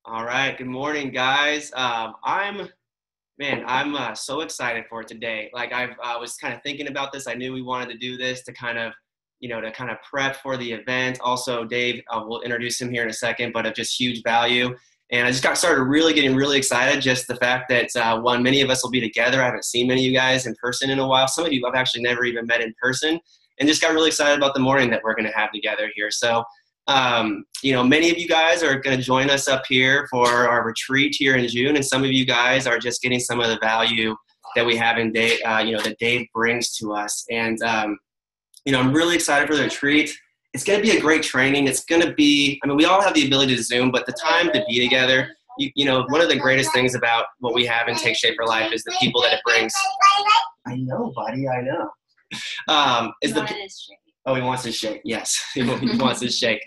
All right. Good morning, guys. I'm so excited for today. Like I was kind of thinking about this. I knew we wanted to do this to kind of, to kind of prep for the event. Also, Dave, we'll introduce him here in a second, but of just huge value. And I just got started getting really excited. Just the fact that one, many of us will be together. I haven't seen many of you guys in person in a while. Some of you I've actually never even met in person, and just got really excited about the morning that we're going to have together here. So. Many of you guys are going to join us up here for our retreat here in June, and some of you guys are just getting some of the value that we have in Dave, that Dave brings to us. And, I'm really excited for the retreat. It's going to be a great training. It's going to be, we all have the ability to Zoom, but the time to be together, one of the greatest things about what we have in Take Shape for Life is the people that it brings. I know, buddy, I know. Oh, he wants his shake. Yes, he wants his shake.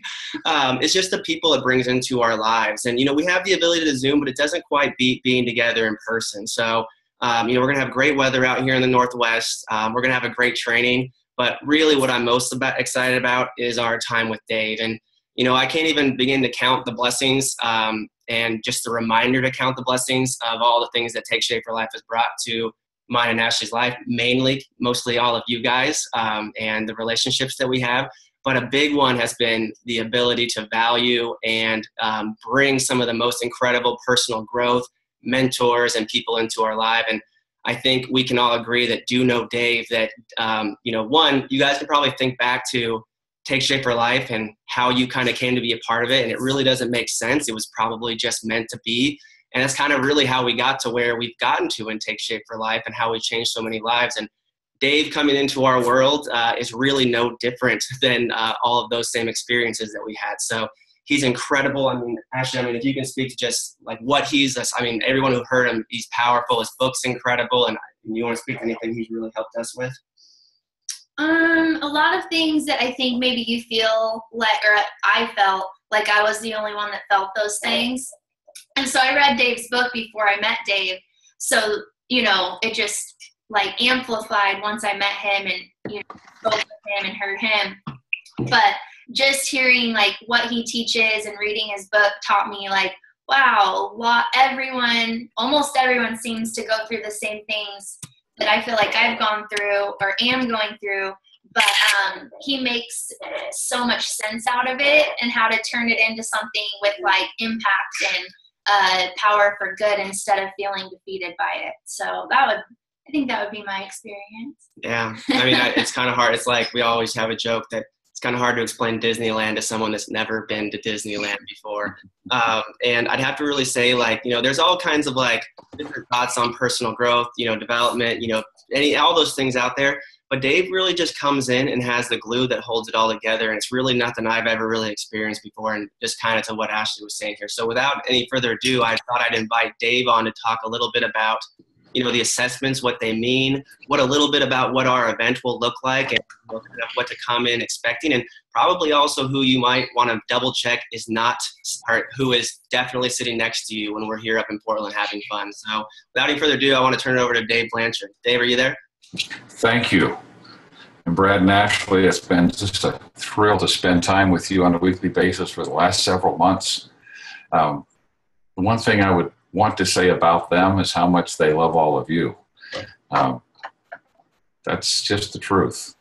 It's just the people it brings into our lives. And, we have the ability to Zoom, but it doesn't quite beat being together in person. So, we're going to have great weather out here in the Northwest. We're going to have a great training. But really what I'm most excited about is our time with Dave. And, I can't even begin to count the blessings and just a reminder to count the blessings of all the things that Take Shape for Life has brought to mine and Ashley's life, mostly all of you guys and the relationships that we have. But a big one has been the ability to value and bring some of the most incredible personal growth, mentors, and people into our life. And I think we can all agree that do know Dave, that, one, you guys can probably think back to Take Shape for Life and how you kind of came to be a part of it. And it really doesn't make sense. It was probably just meant to be. And that's kind of really how we got to where we've gotten to in Take Shape for Life and how we changed so many lives. And Dave coming into our world is really no different than all of those same experiences that we had. So he's incredible. Ashley, if you can speak to just like what everyone who heard him, he's powerful. His book's incredible. And you want to speak to anything he's really helped us with? A lot of things that I think maybe you feel like, or I felt like I was the only one that felt those things. And so I read Dave's book before I met Dave. So, it just like amplified once I met him and, spoke with him and heard him. But just hearing like what he teaches and reading his book taught me like, wow, almost everyone seems to go through the same things that I feel like I've gone through or am going through. But he makes so much sense out of it and how to turn it into something with like impact and power for good instead of feeling defeated by it. So I think that would be my experience. Yeah. It's kind of hard. It's like we always have a joke that it's kind of hard to explain Disneyland to someone that's never been to Disneyland before. And I'd have to really say there's all kinds of like different thoughts on personal growth, development, all those things out there. But Dave really just comes in and has the glue that holds it all together. And it's really nothing I've ever really experienced before. And just kind of to what Ashley was saying here. So without any further ado, I thought I'd invite Dave on to talk a little bit about, the assessments, what they mean, a little bit about what our event will look like and what to come in expecting. And probably also who you might want to double check who is definitely sitting next to you when we're here up in Portland having fun. So without any further ado, I want to turn it over to Dave Blanchard. Dave, are you there? Thank you. And Brad and Ashley, it's been just a thrill to spend time with you on a weekly basis for the last several months. The one thing I would want to say about them is how much they love all of you. That's just the truth.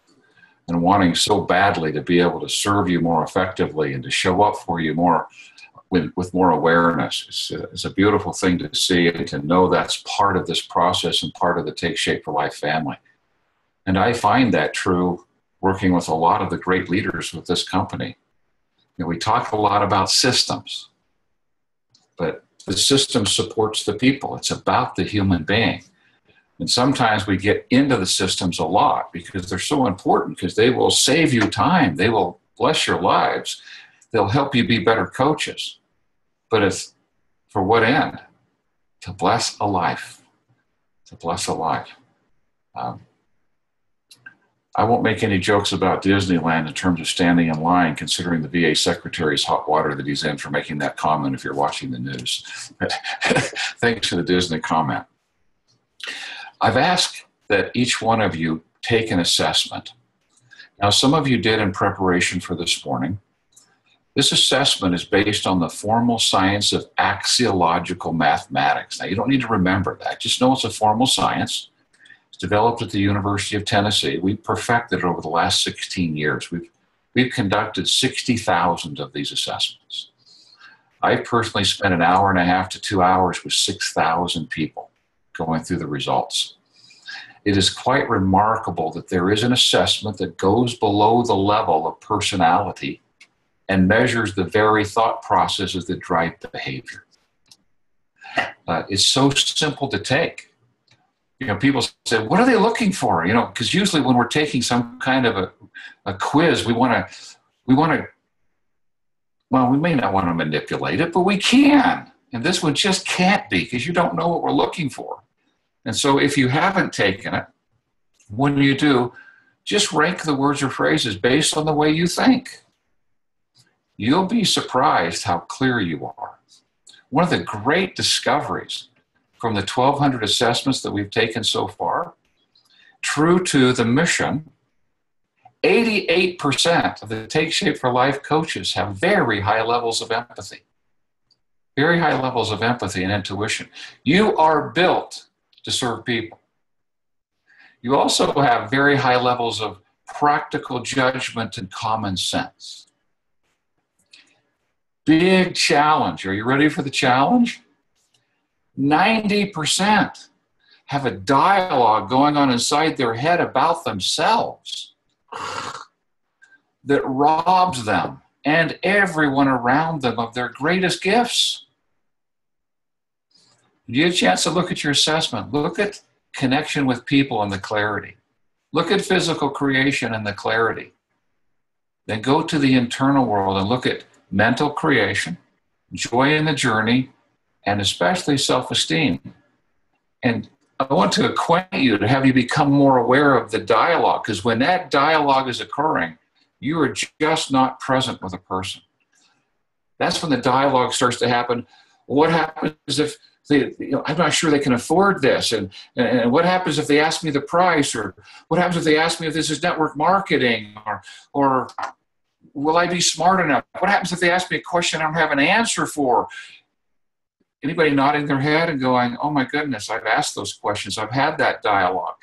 And wanting so badly to be able to serve you more effectively and to show up for you more with more awareness. It's a beautiful thing to see and to know that's part of this process and part of the Take Shape for Life family. And I find that true working with a lot of the great leaders with this company. We talk a lot about systems, but the system supports the people. It's about the human being. And sometimes we get into the systems a lot because they're so important because they will save you time. They will bless your lives. They'll help you be better coaches. But it's for what end? To bless a life. To bless a life. I won't make any jokes about Disneyland in terms of standing in line, considering the VA secretary's hot water that he's in for making that comment if you're watching the news. Thanks for the Disney comment. I've asked that each one of you take an assessment. Now, some of you did in preparation for this morning. This assessment is based on the formal science of axiological mathematics. Now, you don't need to remember that. Just know it's a formal science. It's developed at the University of Tennessee. We've perfected it over the last 16 years. We've conducted 60,000 of these assessments. I personally spent an hour and a half to 2 hours with 6,000 people going through the results. It is quite remarkable that there is an assessment that goes below the level of personality and measures the very thought processes that drive behavior. It's so simple to take. People say, what are they looking for? Because usually when we're taking some kind of a quiz, we may not want to manipulate it, but we can. And this one just can't be, because you don't know what we're looking for. And so if you haven't taken it, when you do, just rank the words or phrases based on the way you think. You'll be surprised how clear you are. One of the great discoveries from the 1,200 assessments that we've taken so far, true to the mission, 88% of the Take Shape for Life coaches have very high levels of empathy. Very high levels of empathy and intuition. You are built to serve people. You also have very high levels of practical judgment and common sense. Big challenge. Are you ready for the challenge? 90% have a dialogue going on inside their head about themselves that robs them and everyone around them of their greatest gifts. You get a chance to look at your assessment. Look at connection with people and the clarity. Look at physical creation and the clarity. Then go to the internal world and look at mental creation, joy in the journey, and especially self-esteem. And I want to acquaint you to have you become more aware of the dialogue, because when that dialogue is occurring, you are just not present with a person. That's when the dialogue starts to happen. What happens if I'm not sure they can afford this, and what happens if they ask me the price, or what happens if they ask me if this is network marketing, or will I be smart enough? What happens if they ask me a question I don't have an answer for? Anybody nodding their head and going, oh my goodness, I've asked those questions. I've had that dialogue.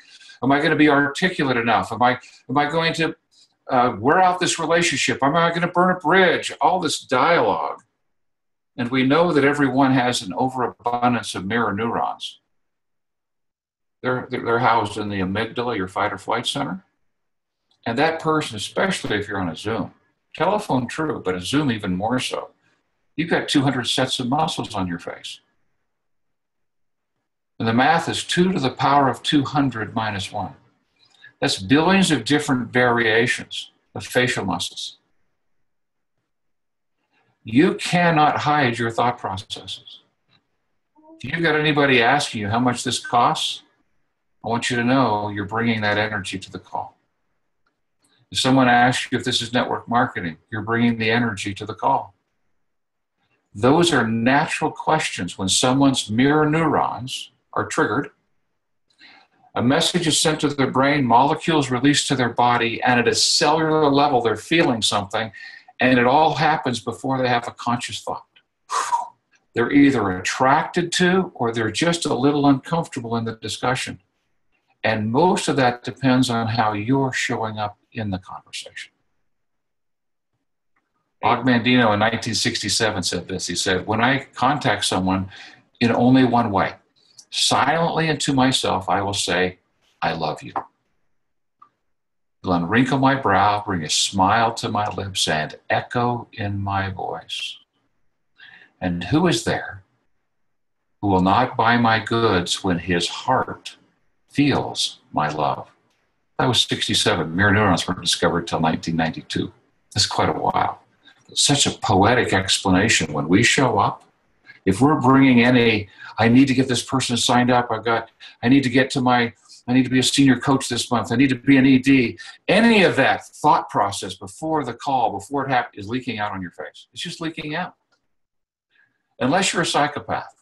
Am I going to be articulate enough? Am I going to wear out this relationship? Am I going to burn a bridge? All this dialogue. And we know that everyone has an overabundance of mirror neurons. They're housed in the amygdala, your fight or flight center. And that person, especially if you're on a Zoom, telephone true, but a Zoom even more so, you've got 200 sets of muscles on your face. And the math is 2 to the power of 200 minus 1. That's billions of different variations of facial muscles. You cannot hide your thought processes. If you've got anybody asking you how much this costs, I want you to know you're bringing that energy to the call. If someone asks you if this is network marketing, you're bringing the energy to the call. Those are natural questions. When someone's mirror neurons are triggered, a message is sent to their brain, molecules released to their body, and at a cellular level, they're feeling something, and it all happens before they have a conscious thought. They're either attracted to, or they're just a little uncomfortable in the discussion. And most of that depends on how you're showing up in the conversation. Og Mandino in 1967 said this. He said, when I contact someone in only one way, silently and to myself, I will say, I love you. Will unwrinkle my brow, bring a smile to my lips, and echo in my voice. And who is there who will not buy my goods when his heart feels my love? That was 67. Mirror neurons weren't discovered until 1992. That's quite a while. It's such a poetic explanation. When we show up, if we're bringing any, I need to get this person signed up, I need to be a senior coach this month, I need to be an ED, any of that thought process before the call, before it happens, is leaking out on your face. It's just leaking out. Unless you're a psychopath.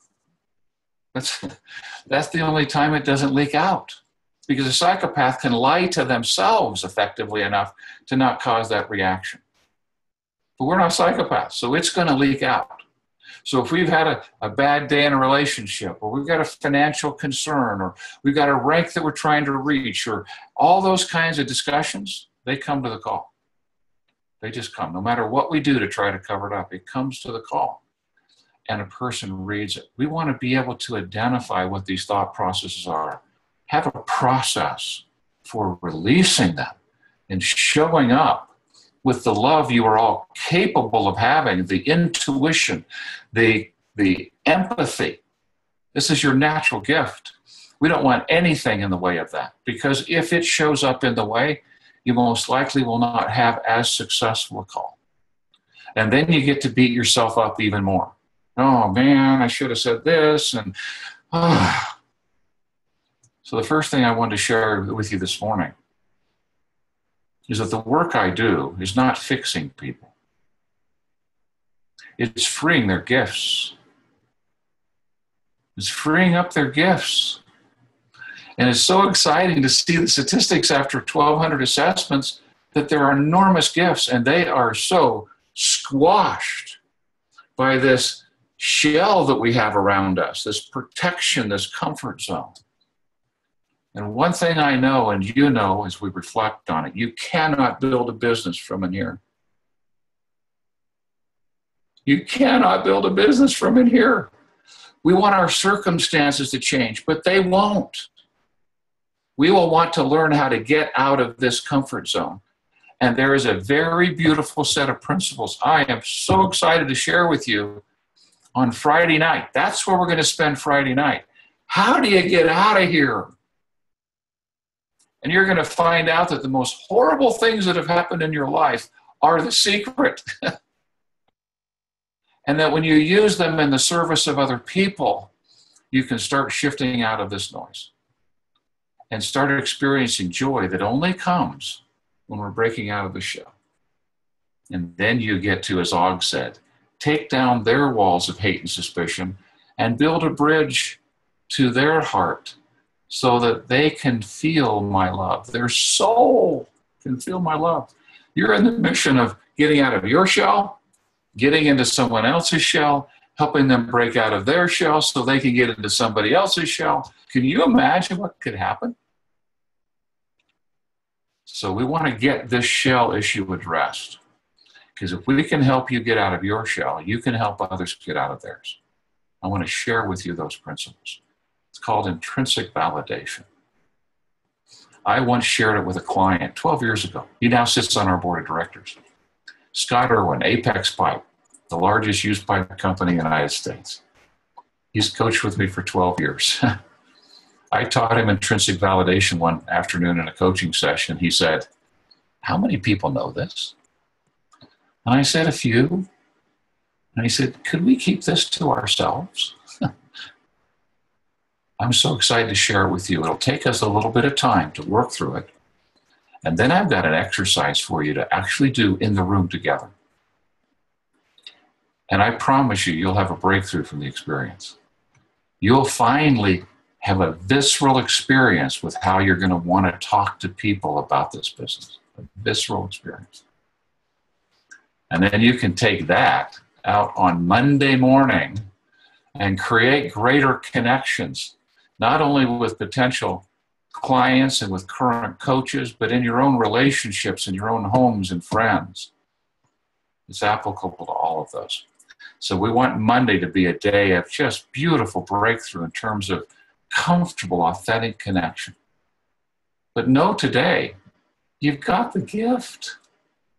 That's the only time it doesn't leak out. Because a psychopath can lie to themselves effectively enough to not cause that reaction. but we're not psychopaths, so it's going to leak out. So if we've had a bad day in a relationship, or we've got a financial concern, or we've got a rank that we're trying to reach, or all those kinds of discussions, they come to the call. They just come. No matter what we do to try to cover it up, it comes to the call. And a person reads it. We want to be able to identify what these thought processes are, have a process for releasing them and showing up with the love you are all capable of having, the intuition, the empathy. This is your natural gift. We don't want anything in the way of that, because if it shows up in the way, you most likely will not have as successful a call. And then you get to beat yourself up even more. Oh man, I should have said this. And So the first thing I wanted to share with you this morning is that the work I do is not fixing people. It's freeing their gifts. It's freeing up their gifts. And it's so exciting to see the statistics after 1,200 assessments that there are enormous gifts, and they are so squashed by this shell that we have around us, this protection, this comfort zone. And one thing I know, and you know as we reflect on it, you cannot build a business from in here. You cannot build a business from in here. We want our circumstances to change, but they won't. We will want to learn how to get out of this comfort zone. And there is a very beautiful set of principles I am so excited to share with you on Friday night. That's where we're going to spend Friday night. How do you get out of here? And you're going to find out that the most horrible things that have happened in your life are the secret. And that when you use them in the service of other people, you can start shifting out of this noise and start experiencing joy that only comes when we're breaking out of the shell. And then you get to, as Og said, take down their walls of hate and suspicion and build a bridge to their heart so that they can feel my love. Their soul can feel my love. You're in the mission of getting out of your shell, getting into someone else's shell, helping them break out of their shell so they can get into somebody else's shell. Can you imagine what could happen? So we want to get this shell issue addressed. Because if we can help you get out of your shell, you can help others get out of theirs. I want to share with you those principles. It's called intrinsic validation. I once shared it with a client 12 years ago. He now sits on our board of directors. Scott Irwin, Apex Pipe, the largest used pipe company in the United States. He's coached with me for 12 years. I taught him intrinsic validation one afternoon in a coaching session. He said, "How many people know this?" And I said, "A few." And he said, "Could we keep this to ourselves?" I'm so excited to share it with you. It'll take us a little bit of time to work through it. And then I've got an exercise for you to actually do in the room together. And I promise you, you'll have a breakthrough from the experience. You'll finally have a visceral experience with how you're going to want to talk to people about this business. A visceral experience. And then you can take that out on Monday morning and create greater connections, not only with potential clients and with current coaches, but in your own relationships, in your own homes and friends. It's applicable to all of those. So we want Monday to be a day of just beautiful breakthrough in terms of comfortable, authentic connection. But know today, you've got the gift.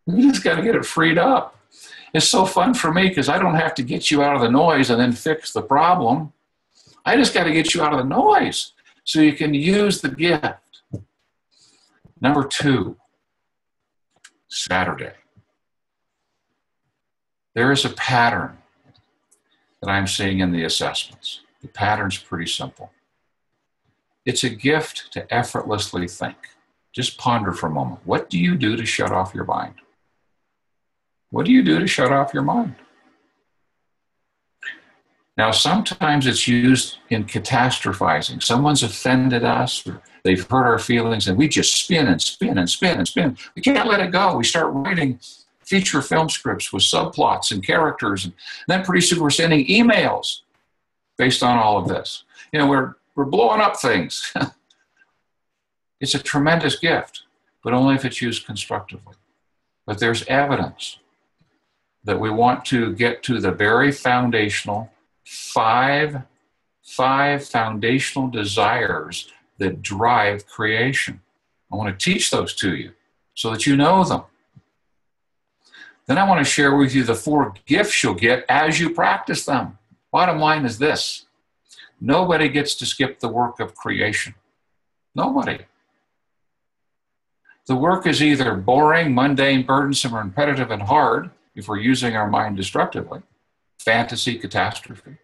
You just got to get it freed up. It's so fun for me because I don't have to get you out of the noise and then fix the problem. I just got to get you out of the noise so you can use the gift. Number 2, Saturday. There is a pattern that I'm seeing in the assessments. The pattern's pretty simple. It's a gift to effortlessly think. Just ponder for a moment. What do you do to shut off your mind? What do you do to shut off your mind? Now, sometimes it's used in catastrophizing. Someone's offended us, or they've hurt our feelings, and we just spin and spin and spin and spin. We can't let it go. We start writing feature film scripts with subplots and characters. And then pretty soon we're sending emails based on all of this. We're blowing up things. It's a tremendous gift, but only if it's used constructively. But there's evidence that we want to get to the very foundational five foundational desires that drive creation. I want to teach those to you so that you know them. Then I want to share with you the 4 gifts you'll get as you practice them. Bottom line is this: nobody gets to skip the work of creation. Nobody. The work is either boring, mundane, burdensome, or repetitive and hard if we're using our mind destructively, fantasy, catastrophe,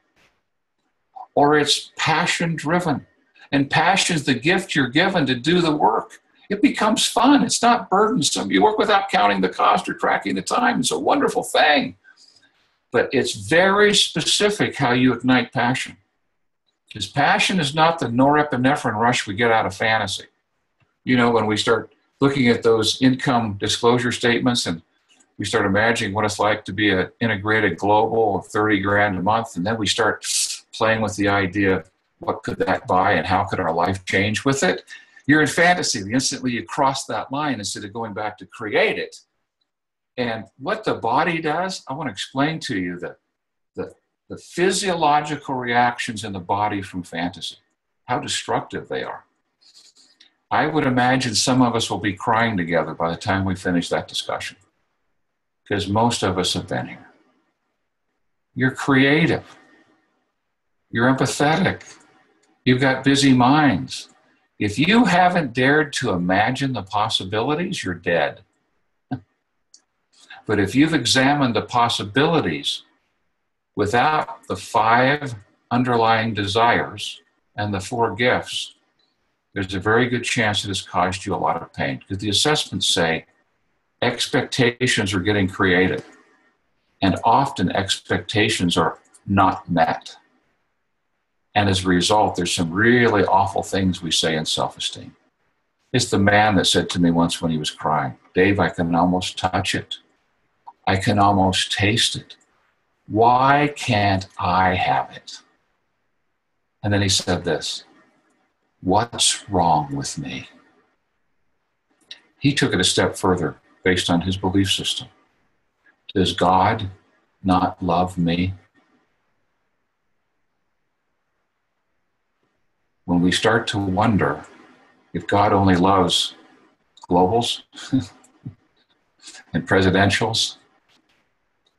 or it's passion-driven. And passion is the gift you're given to do the work. It becomes fun. It's not burdensome. You work without counting the cost or tracking the time. It's a wonderful thing. But it's very specific how you ignite passion. Because passion is not the norepinephrine rush we get out of fantasy. When we start looking at those income disclosure statements and we start imagining what it's like to be an integrated global of 30 grand a month, and then we start playing with the idea of what could that buy and how could our life change with it. You're in fantasy. Instantly you cross that line instead of going back to create it. And what the body does, I want to explain to you the physiological reactions in the body from fantasy, how destructive they are. I would imagine some of us will be crying together by the time we finish that discussion, because most of us have been here. You're creative. You're empathetic. You've got busy minds. If you haven't dared to imagine the possibilities, you're dead. But if you've examined the possibilities without the 5 underlying desires and the 4 gifts, there's a very good chance it has caused you a lot of pain. Because the assessments say expectations are getting created, and often expectations are not met. And as a result, there's some really awful things we say in self-esteem. It's the man that said to me once when he was crying, "Dave, I can almost touch it. I can almost taste it. Why can't I have it?" And then he said this: "What's wrong with me?" He took it a step further based on his belief system. Does God not love me? When we start to wonder if God only loves globals and presidentials,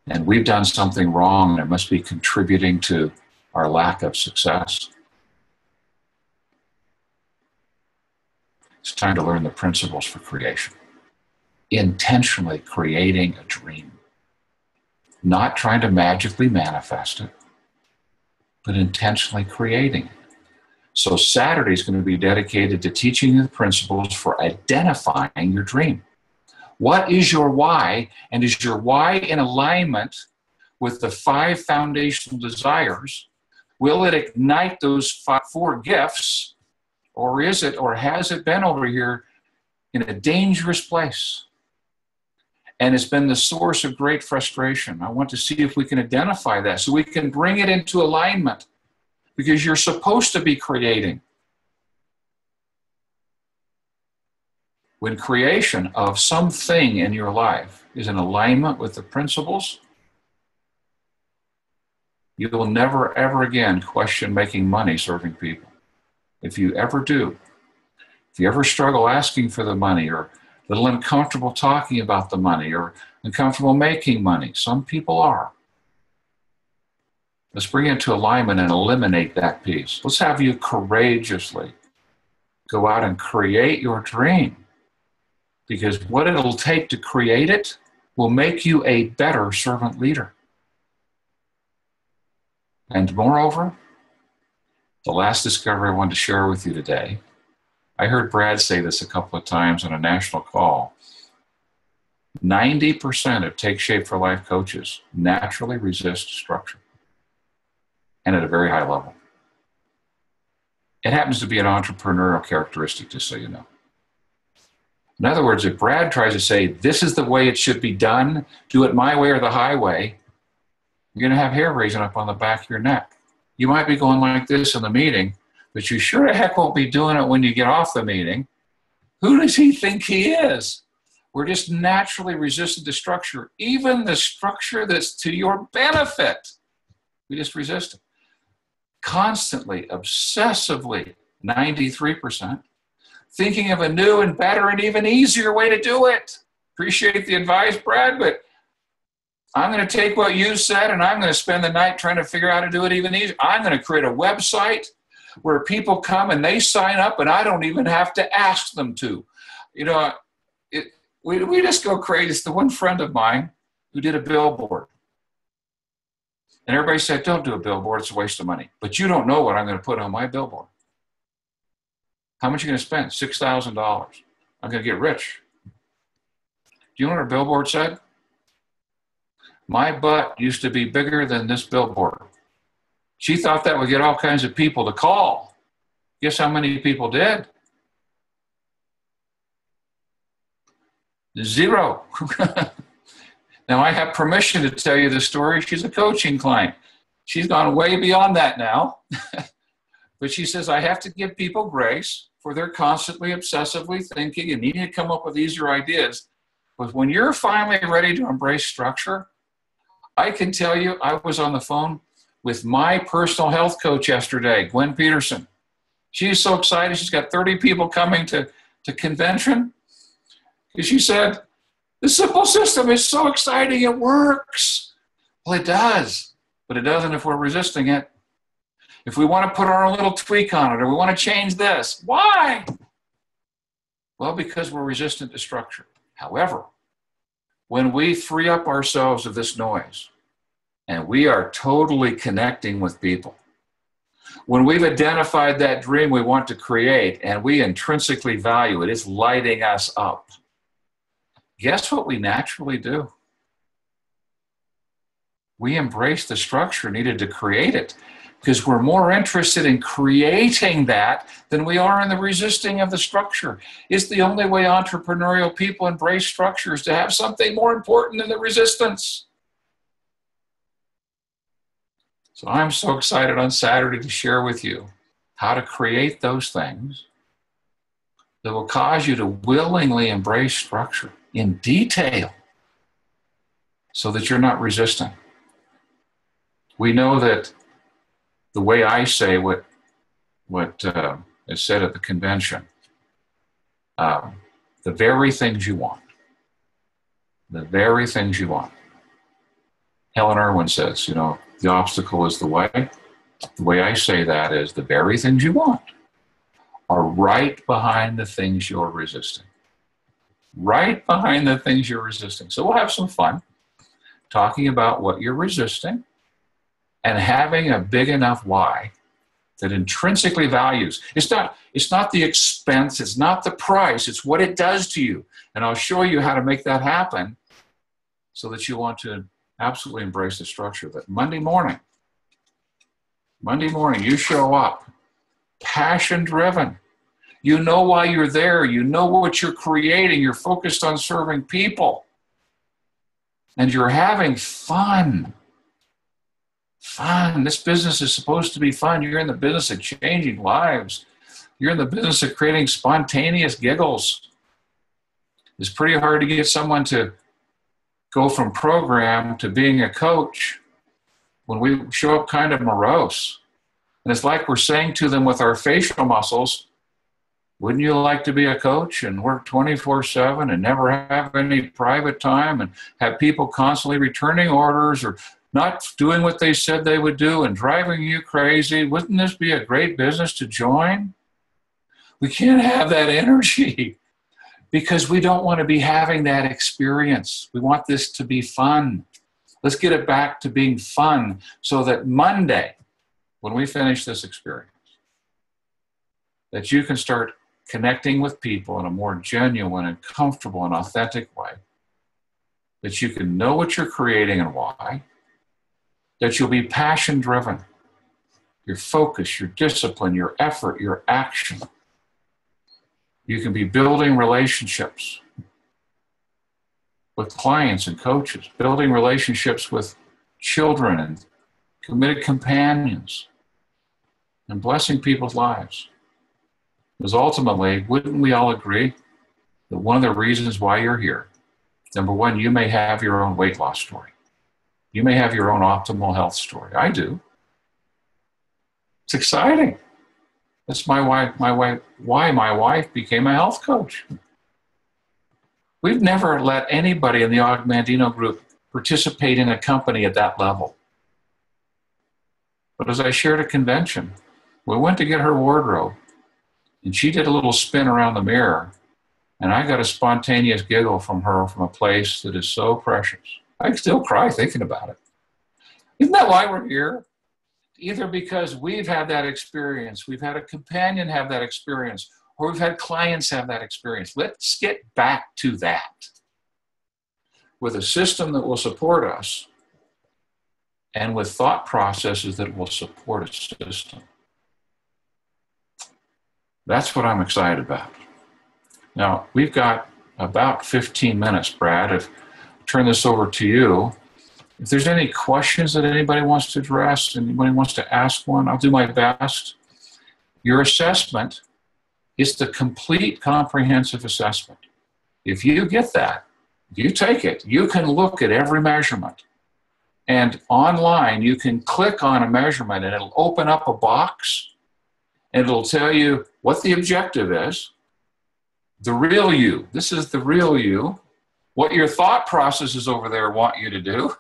and we've done something wrong and it must be contributing to our lack of success, it's time to learn the principles for creation. Intentionally creating a dream. Not trying to magically manifest it, but intentionally creating it. So Saturday is going to be dedicated to teaching you the principles for identifying your dream. What is your why? And is your why in alignment with the 5 foundational desires? Will it ignite those 4 gifts? Or is it, or has it been over here in a dangerous place? And it's been the source of great frustration. I want to see if we can identify that so we can bring it into alignment, because you're supposed to be creating. When creation of something in your life is in alignment with the principles, you will never, ever again question making money serving people. If you ever do, if you ever struggle asking for the money, or a little uncomfortable talking about the money, or uncomfortable making money, some people are. Let's bring it into alignment and eliminate that piece. Let's have you courageously go out and create your dream, because what it'll take to create it will make you a better servant leader. And moreover, the last discovery I wanted to share with you today, I heard Brad say this a couple of times on a national call. 90% of Take Shape for Life coaches naturally resist structure, and at a very high level. It happens to be an entrepreneurial characteristic, just so you know. In other words, if Brad tries to say, this is the way it should be done, do it my way or the highway, you're going to have hair raising up on the back of your neck. You might be going like this in the meeting, but you sure the heck won't be doing it when you get off the meeting. Who does he think he is? We're just naturally resistant to structure, even the structure that's to your benefit. We just resist it. Constantly, obsessively, 93%, thinking of a new and better and even easier way to do it. Appreciate the advice, Brad, but I'm going to take what you said and I'm going to spend the night trying to figure out how to do it even easier. I'm going to create a website where people come and they sign up and I don't even have to ask them to. You know, we just go crazy. It's the one friend of mine who did a billboard. And everybody said, don't do a billboard, it's a waste of money. But you don't know what I'm going to put on my billboard. How much are you going to spend? $6,000. I'm going to get rich. Do you know what our billboard said? My butt used to be bigger than this billboard. She thought that would get all kinds of people to call. Guess how many people did? 0. Now, I have permission to tell you the story. She's a coaching client. She's gone way beyond that now. But she says, I have to give people grace for their constantly obsessively thinking and needing to come up with easier ideas. But when you're finally ready to embrace structure, I can tell you, I was on the phone with my personal health coach yesterday, Gwen Peterson. She's so excited. She's got 30 people coming to convention. And she said, the simple system is so exciting, it works. Well, it does, but it doesn't if we're resisting it. If we want to put our own little tweak on it or we want to change this, why? Well, because we're resistant to structure. However, when we free up ourselves of this noise and we are totally connecting with people, when we've identified that dream we want to create and we intrinsically value it, it's lighting us up. Guess what we naturally do? We embrace the structure needed to create it because we're more interested in creating that than we are in the resisting of the structure. It's the only way entrepreneurial people embrace structure is to have something more important than the resistance. So I'm so excited on Saturday to share with you how to create those things that will cause you to willingly embrace structure in detail so that you're not resisting. We know that the way I say what is said at the convention, the very things you want. Helen Irwin says, you know, the obstacle is the way. The way I say that is the very things you want are right behind the things you're resisting. Right behind the things you're resisting. So we'll have some fun talking about what you're resisting and having a big enough why that intrinsically values. It's not the expense, it's not the price, it's what it does to you. And I'll show you how to make that happen so that you want to absolutely embrace the structure. That Monday morning, you show up, passion-driven. You know why you're there. You know what you're creating. You're focused on serving people. And you're having fun. Fun. This business is supposed to be fun. You're in the business of changing lives. You're in the business of creating spontaneous giggles. It's pretty hard to get someone to go from program to being a coach when we show up kind of morose. And it's like we're saying to them with our facial muscles, wouldn't you like to be a coach and work 24/7 and never have any private time and have people constantly returning orders or not doing what they said they would do and driving you crazy? Wouldn't this be a great business to join? We can't have that energy because we don't want to be having that experience. We want this to be fun. Let's get it back to being fun so that Monday, when we finish this experience, that you can start connecting with people in a more genuine and comfortable and authentic way, that you can know what you're creating and why, that you'll be passion-driven, your focus, your discipline, your effort, your action You can be building relationships with clients and coaches, building relationships with children and committed companions, and blessing people's lives. Because ultimately, wouldn't we all agree that one of the reasons why you're here, number one, you may have your own weight loss story. You may have your own optimal health story. I do. It's exciting. That's why my wife became a health coach. We've never let anybody in the Augmentino group participate in a company at that level. But as I shared at convention, we went to get her wardrobe, and she did a little spin around the mirror, and I got a spontaneous giggle from her from a place that is so precious. I still cry thinking about it. Isn't that why we're here? Either because we've had that experience, we've had a companion have that experience, or we've had clients have that experience. Let's get back to that with a system that will support us and with thought processes that will support a system. That's what I'm excited about. Now, we've got about 15 minutes, Brad. I'll turn this over to you. If there's any questions that anybody wants to address, anybody wants to ask one, I'll do my best. Your assessment is the complete comprehensive assessment. If you get that, if you take it, you can look at every measurement. And online, you can click on a measurement and it'll open up a box and it'll tell you what the objective is, the real you. This is the real you. What your thought processes over there want you to do.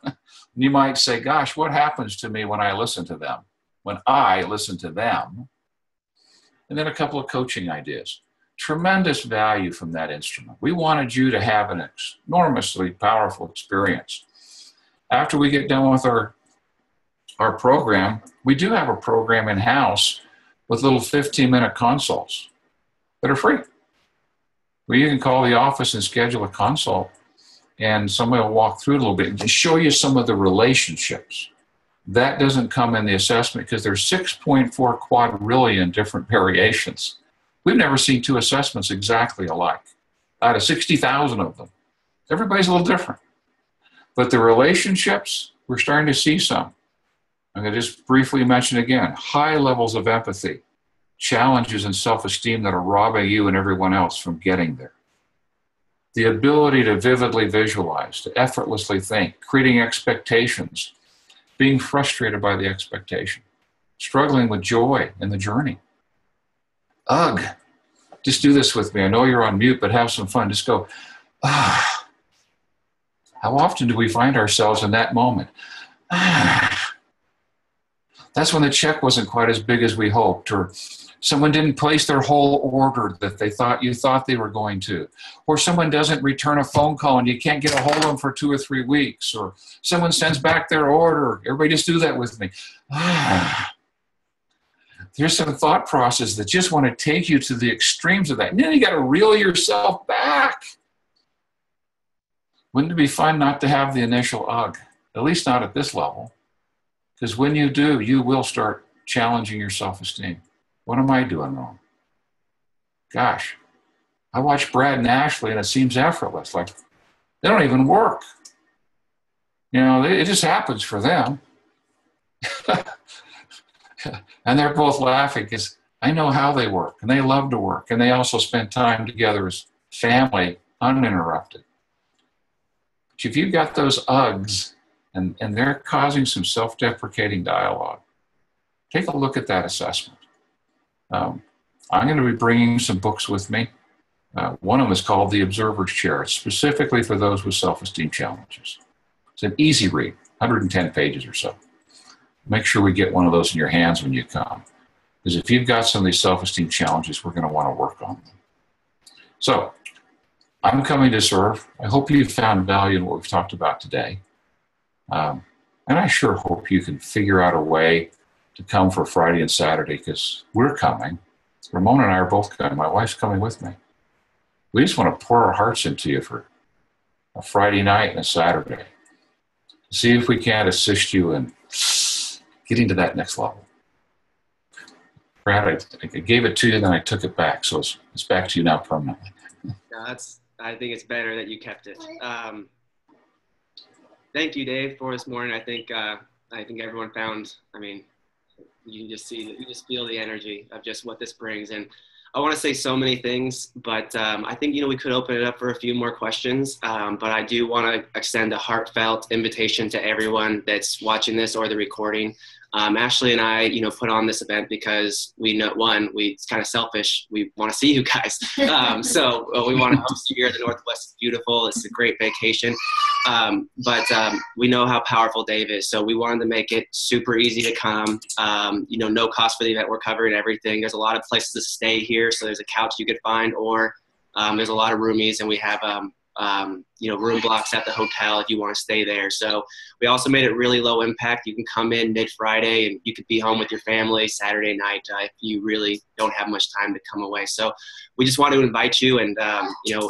You might say, gosh, what happens to me when I listen to them? When I listen to them? And then a couple of coaching ideas. Tremendous value from that instrument. We wanted you to have an enormously powerful experience. After we get done with our program, we do have a program in-house with little 15-minute consults that are free, where you can call the office and schedule a consult, and somebody will walk through it a little bit and just show you some of the relationships. That doesn't come in the assessment because there's 6.4 quadrillion different variations. We've never seen two assessments exactly alike out of 60,000 of them. Everybody's a little different. But the relationships, we're starting to see some. I'm going to just briefly mention again, high levels of empathy, challenges and self-esteem that are robbing you and everyone else from getting there. The ability to vividly visualize, to effortlessly think, creating expectations, being frustrated by the expectation, struggling with joy in the journey. Ugh, just do this with me. I know you're on mute, but have some fun. Just go, ah. How often do we find ourselves in that moment? Ah. That's when the check wasn't quite as big as we hoped, or someone didn't place their whole order that you thought they were going to, or someone doesn't return a phone call and you can't get a hold of them for 2 or 3 weeks, or someone sends back their order. Everybody just do that with me. There's some thought process that just want to take you to the extremes of that. And then you got to reel yourself back. Wouldn't it be fun not to have the initial ugh, at least not at this level? Because when you do, you will start challenging your self-esteem. What am I doing wrong? Gosh, I watch Brad and Ashley and it seems effortless. Like they don't even work. You know, it just happens for them. And they're both laughing because I know how they work and they love to work. And they also spend time together as family, uninterrupted. But if you've got those ughs and they're causing some self-deprecating dialogue, take a look at that assessment. I'm going to be bringing some books with me. One of them is called The Observer's Chair. It's specifically for those with self-esteem challenges. It's an easy read, 110 pages or so. Make sure we get one of those in your hands when you come. Because if you've got some of these self-esteem challenges, we're going to want to work on them. So, I'm coming to serve. I hope you found value in what we've talked about today. And I sure hope you can figure out a way to come for Friday and Saturday, because we're coming. Ramona and I are both coming. My wife's coming with me. We just want to pour our hearts into you for a Friday night and a Saturday. See if we can't assist you in getting to that next level. Brad, I gave it to you, then I took it back. So it's back to you now permanently. No, I think it's better that you kept it. Thank you, Dave, for this morning. I think everyone found, I mean, you just feel the energy of just what this brings. And I want to say so many things, but I think, we could open it up for a few more questions. But I do want to extend a heartfelt invitation to everyone that's watching this or the recording. Ashley and I, put on this event because we know, it's kind of selfish. We want to see you guys. So we want to host you here. The Northwest is beautiful. It's a great vacation. But we know how powerful Dave is. So we wanted to make it super easy to come. No cost for the event. We're covering everything. There's a lot of places to stay here. So there's a couch you could find, or there's a lot of roomies, and we have room blocks at the hotel if you want to stay there. So we also made it really low impact. You can come in mid-Friday and you could be home with your family Saturday night if you really don't have much time to come away. So we just want to invite you. And,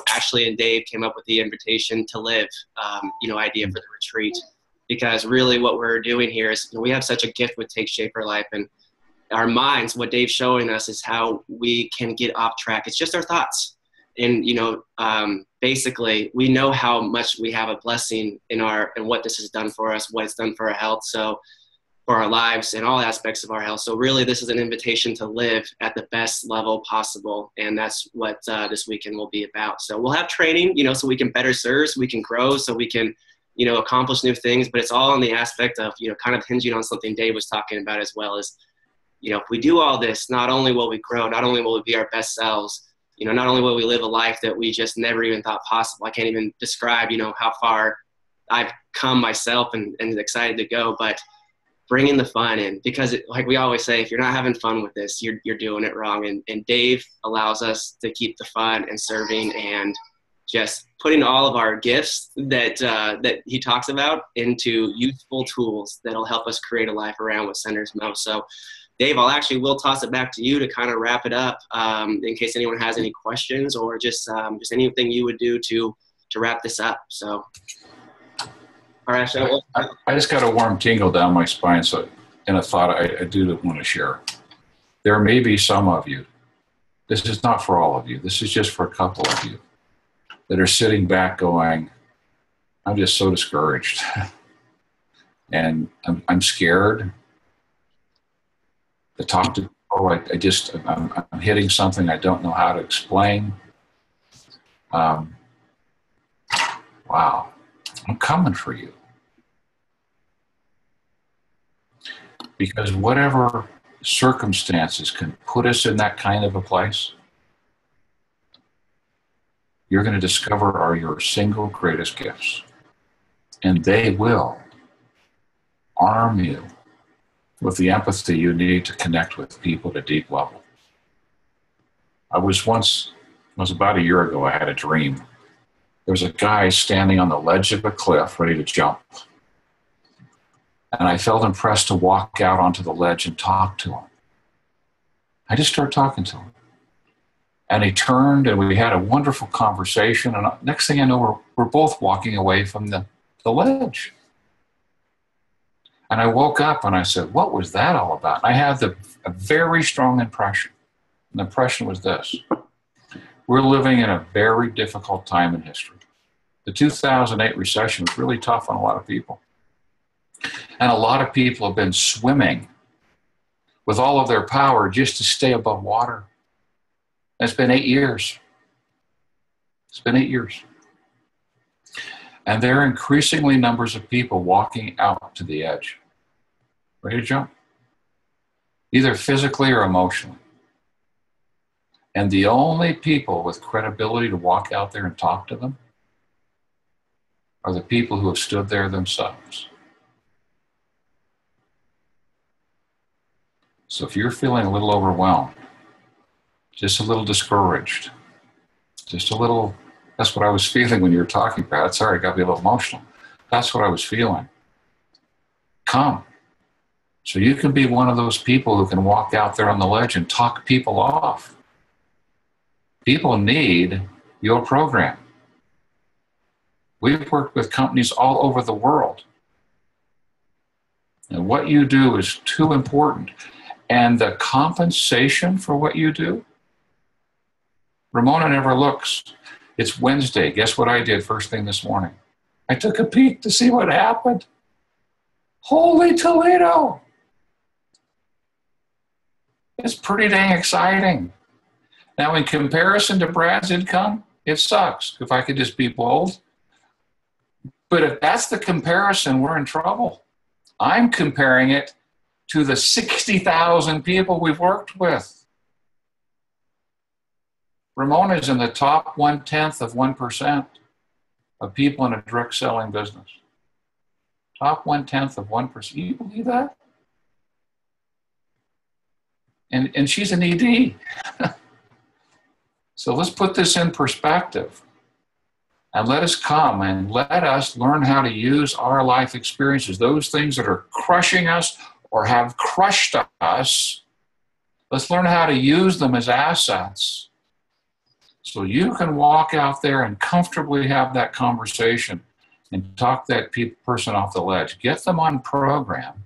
Ashley and Dave came up with the invitation to live, idea for the retreat, because really what we're doing here is we have such a gift with Take Shape for Life, and our minds, what Dave's showing us is how we can get off track. It's just our thoughts. And, basically we know how much we have a blessing in what this has done for us, what it's done for our health. So for our lives and all aspects of our health. So really this is an invitation to live at the best level possible. And that's what this weekend will be about. So we'll have training, so we can better serve, so we can grow, so we can, accomplish new things, but it's all in the aspect of, kind of hinging on something Dave was talking about as well as, if we do all this, not only will we grow, not only will we be our best selves, not only will we live a life that we just never even thought possible. I can't even describe, how far I've come myself and excited to go, but bringing the fun in, because like we always say, if you're not having fun with this, you're doing it wrong. And Dave allows us to keep the fun and serving and just putting all of our gifts that he talks about into useful tools that'll help us create a life around what centers most. So Dave, we'll toss it back to you to kind of wrap it up in case anyone has any questions or just anything you would do to wrap this up. So, all right. So I just got a warm tingle down my spine. So, and a thought I do want to share. There may be some of you, this is not for all of you, this is just for a couple of you that are sitting back going, I'm just so discouraged. And I'm scared to talk to people. I'm hitting something I don't know how to explain. Wow, I'm coming for you. Because whatever circumstances can put us in that kind of a place, you're going to discover are your single greatest gifts. And they will arm you with the empathy you need to connect with people at a deep level. It was about a year ago, I had a dream. There was a guy standing on the ledge of a cliff ready to jump. And I felt impressed to walk out onto the ledge and talk to him. I just started talking to him. And he turned and we had a wonderful conversation. And next thing I know, we're both walking away from the ledge. And I woke up and I said, what was that all about? And I had a very strong impression. And the impression was this. We're living in a very difficult time in history. The 2008 recession was really tough on a lot of people. And a lot of people have been swimming with all of their power just to stay above water. And it's been 8 years. It's been 8 years. And there are increasingly numbers of people walking out to the edge, ready to jump, either physically or emotionally. And the only people with credibility to walk out there and talk to them are the people who have stood there themselves. So if you're feeling a little overwhelmed, just a little discouraged, just a little, that's what I was feeling when you were talking, Pat. Sorry, I got me a little emotional. That's what I was feeling. Come. So you can be one of those people who can walk out there on the ledge and talk people off. People need your program. We've worked with companies all over the world. And what you do is too important. And the compensation for what you do, Ramona never looks. It's Wednesday. Guess what I did first thing this morning? I took a peek to see what happened. Holy Toledo! It's pretty dang exciting. Now, in comparison to Brad's income, it sucks, if I could just be bold. But if that's the comparison, we're in trouble. I'm comparing it to the 60,000 people we've worked with. Ramona's in the top 1/10 of 1% of people in a direct selling business. Top 1/10 of 1%. You believe that? And she's an ED. So let's put this in perspective. And let us come and let us learn how to use our life experiences, those things that are crushing us or have crushed us. Let's learn how to use them as assets so you can walk out there and comfortably have that conversation and talk that person off the ledge. Get them on program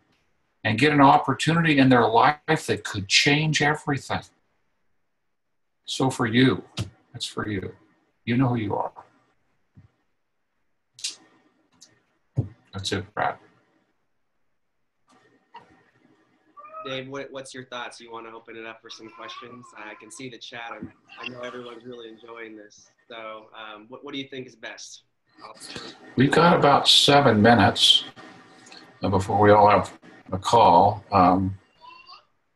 and get an opportunity in their life that could change everything. So for you, it's for you. You know who you are. That's it, Brad. Dave, what's your thoughts? You want to open it up for some questions? I can see the chat. I know everyone's really enjoying this. So what do you think is best? We've got about 7 minutes before we all have a call.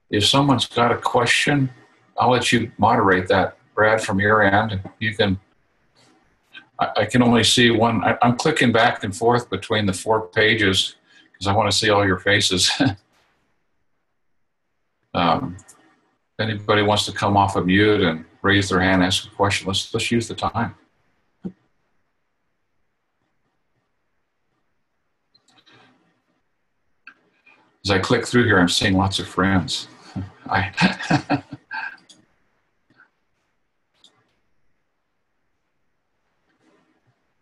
If someone's got a question, I'll let you moderate that, Brad, from your end. You can. I can only see one. I'm clicking back and forth between the 4 pages because I want to see all your faces. If anybody wants to come off of mute and raise their hand, ask a question, let's use the time. As I click through here, I'm seeing lots of friends.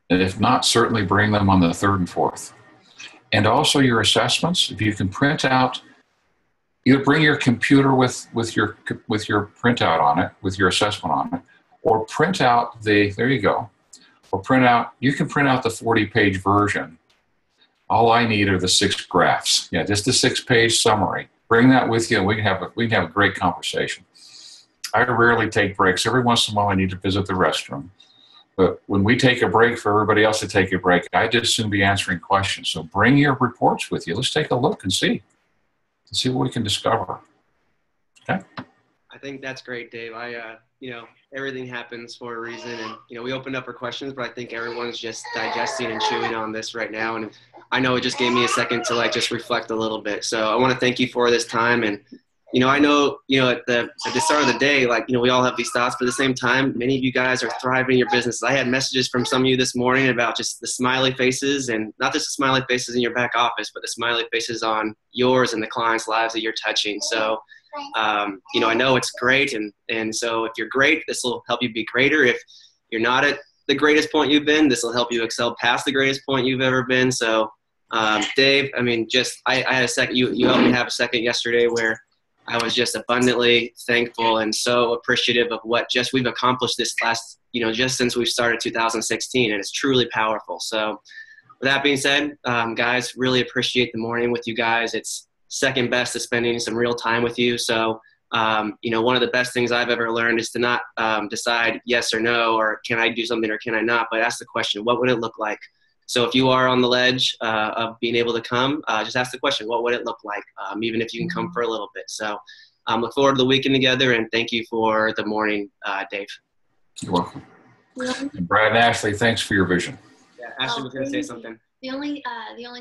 And if not, certainly bring them on the 3rd and 4th. And also your assessments, if you can print out, either bring your computer with your printout on it, with your assessment on it, or print out there you go, or you can print out the 40-page version. All I need are the 6 graphs. Yeah, just the 6-page summary. Bring that with you and we can have a great conversation. I rarely take breaks. Every once in a while I need to visit the restroom. But when we take a break for everybody else to take a break, I'd just soon be answering questions. So bring your reports with you. Let's take a look and see what we can discover. Okay? I think that's great, Dave. Everything happens for a reason. And, we opened up for questions, but I think everyone's just digesting and chewing on this right now. And I know it just gave me a second to just reflect a little bit. So I want to thank you for this time. And, I know, at the start of the day, we all have these thoughts, but at the same time, many of you guys are thriving in your business. I had messages from some of you this morning about just the smiley faces, and not just the smiley faces in your back office, but the smiley faces on yours and the clients' lives that you're touching. So, I know it's great. And so if you're great, this will help you be greater. If you're not at the greatest point you've been, this will help you excel past the greatest point you've ever been. So, Dave, I had a second, you helped me have a second yesterday where I was just abundantly thankful and so appreciative of what we've accomplished this last, just since we've started 2016, and it's truly powerful. So with that being said, guys, really appreciate the morning with you guys. It's second best to spending some real time with you. So, one of the best things I've ever learned is to not decide yes or no, or can I do something or can I not, but ask the question, what would it look like? So if you are on the ledge of being able to come, just ask the question, what would it look like, even if you can come for a little bit. So look forward to the weekend together, and thank you for the morning, Dave. You're welcome. And Brad and Ashley, thanks for your vision. Yeah, Ashley was going to say something. The only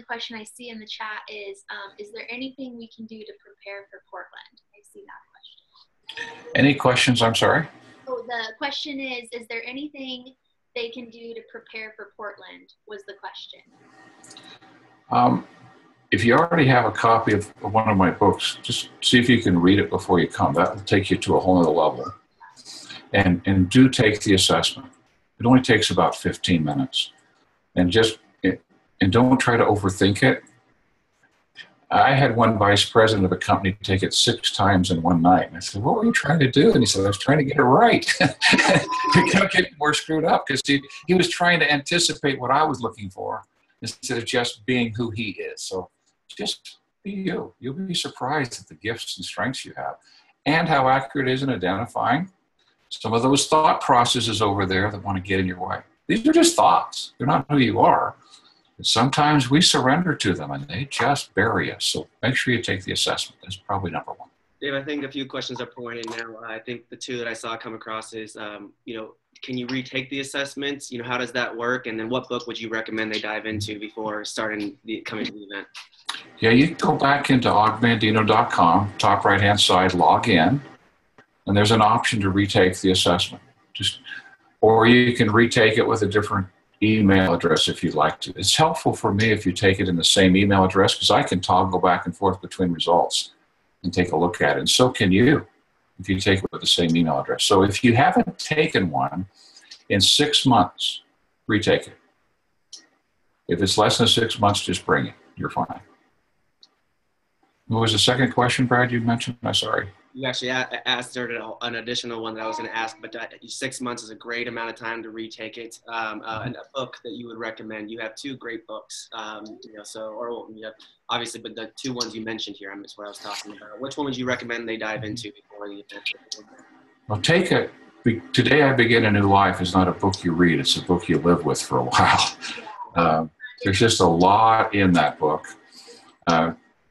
question I see in the chat is there anything we can do to prepare for Portland? I see that question. Any questions? I'm sorry? Oh, the question is there anything they can do to prepare for Portland, was the question. If you already have a copy of one of my books, just see if you can read it before you come. That will take you to a whole other level. And do take the assessment. It only takes about 15 minutes. And don't try to overthink it. I had one vice president of a company take it 6 times in one night. And I said, what were you trying to do? And he said, I was trying to get it right. He kept getting more screwed up because he was trying to anticipate what I was looking for instead of just being who he is. So just be you. You'll be surprised at the gifts and strengths you have and how accurate it is in identifying some of those thought processes over there that want to get in your way. These are just thoughts. They're not who you are. And sometimes we surrender to them and they just bury us. So make sure you take the assessment. That's probably number one. Dave, I think a few questions are pouring in now. I think the 2 that I saw come across is, can you retake the assessments? How does that work? And then what book would you recommend they dive into before coming to the event? Yeah, you can go back into ogmandino.com, top right-hand side, log in, and there's an option to retake the assessment. Or you can retake it with a different email address if you'd like to. It's helpful for me if you take it in the same email address because I can toggle back and forth between results and take a look at it. And so can you if you take it with the same email address. So if you haven't taken one in 6 months, retake it. If it's less than 6 months, just bring it. You're fine. What was the second question, Brad, you mentioned? I'm sorry. You actually asked there an additional one that I was going to ask, but 6 months is a great amount of time to retake it. And a book that you would recommend. You have 2 great books, obviously, but the 2 ones you mentioned here, that's what I was talking about. Which one would you recommend they dive into before the event? Well, Today I Begin a New Life is not a book you read. It's a book you live with for a while. There's just a lot in that book.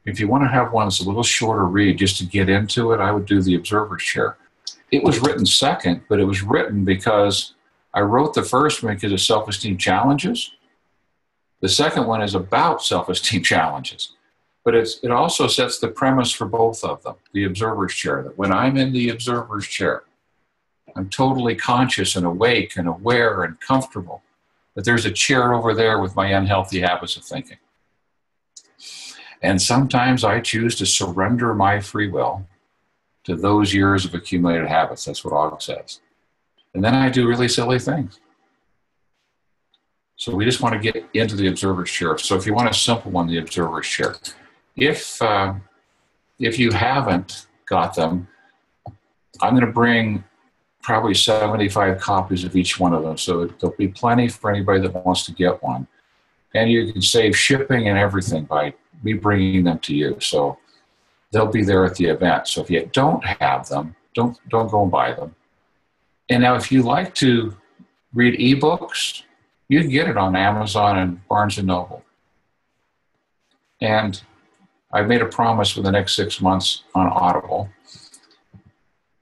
If you want to have one that's a little shorter read just to get into it, I would do The Observer's Chair. It was written second, but it was written because I wrote the first one because of self-esteem challenges. The second one is about self-esteem challenges. But it also sets the premise for both of them, The Observer's Chair, that when I'm in the observer's chair, I'm totally conscious and awake and aware and comfortable that there's a chair over there with my unhealthy habits of thinking. And sometimes I choose to surrender my free will to those years of accumulated habits. That's what Og says. And then I do really silly things. So we just want to get into the observer's chair. So if you want a simple one, the observer's chair. If you haven't got them, I'm going to bring probably 75 copies of each one of them. So there'll be plenty for anybody that wants to get one. And you can save shipping and everything by me bringing them to you. So they'll be there at the event. So if you don't have them, don't go and buy them. And now if you like to read ebooks, you can get it on Amazon and Barnes & Noble. And I've made a promise for the next 6 months on Audible,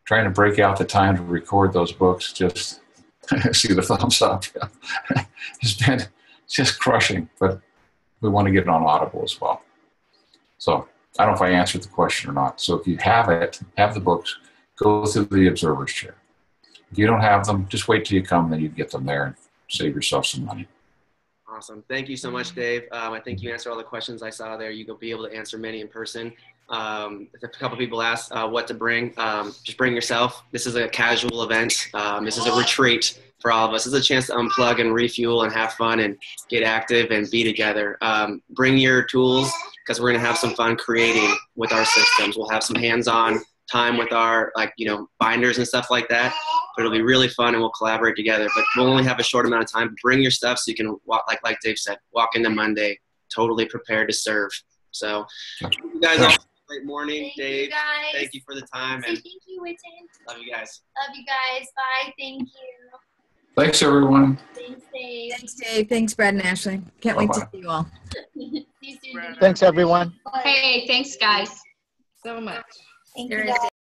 trying to break out the time to record those books. Just see the thumbs up. It's been just crushing, but we want to get it on Audible as well. So I don't know if I answered the question or not. So if you have the books, go through the observer's chair. If you don't have them, just wait till you come, then you get them there and save yourself some money. Awesome. Thank you so much, Dave. I think you answered all the questions I saw there. You'll be able to answer many in person. A couple people asked what to bring. Just bring yourself. This is a casual event. This is a retreat for all of us. This is a chance to unplug and refuel and have fun and get active and be together. Bring your tools because we're going to have some fun creating with our systems. We'll have some hands-on time with our binders and stuff like that. But it'll be really fun and we'll collaborate together. But we'll only have a short amount of time. Bring your stuff so you can walk, like Dave said, walk into Monday totally prepared to serve. So you guys all have a great morning. Dave, thank you for the time. And thank you, Witten. Love you guys. Love you guys. Bye. Thank you. Thanks, everyone. Thanks, Dave. Thanks, Dave. Thanks, Brad and Ashley. Can't wait to see you all. See you soon. Thanks, everyone. Hey, thanks, guys. So much. Thank you, guys.